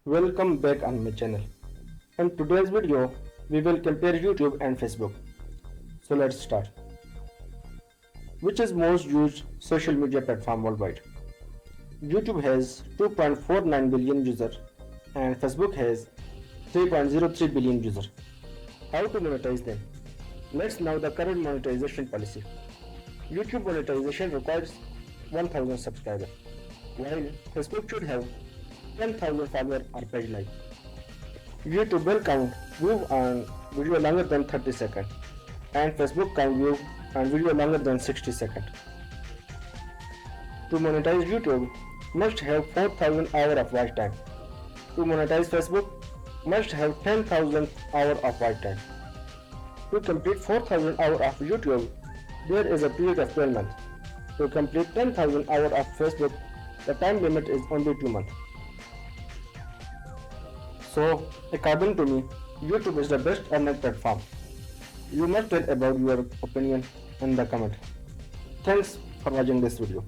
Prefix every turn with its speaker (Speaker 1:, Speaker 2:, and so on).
Speaker 1: Welcome back on my channel. In today's video, we will compare YouTube and Facebook. So let's start. Which is most used social media platform worldwide? YouTube has 2.49 billion users and Facebook has 3.03 billion users. How to monetize them? Let's know the current monetization policy. YouTube monetization requires 1000 subscribers, while Facebook should have 10,000 followers or page like. YouTube will count view and video longer than 30 seconds, and Facebook count view and video longer than 60 seconds. To monetize YouTube, must have 4,000 hours of watch time. To monetize Facebook, must have 10,000 hours of watch time. To complete 4,000 hours of YouTube, there is a period of 12 months. To complete 10,000 hours of Facebook, the time limit is only 2 months. So, according to me, YouTube is the best earning platform. You must tell about your opinion in the comment. Thanks for watching this video.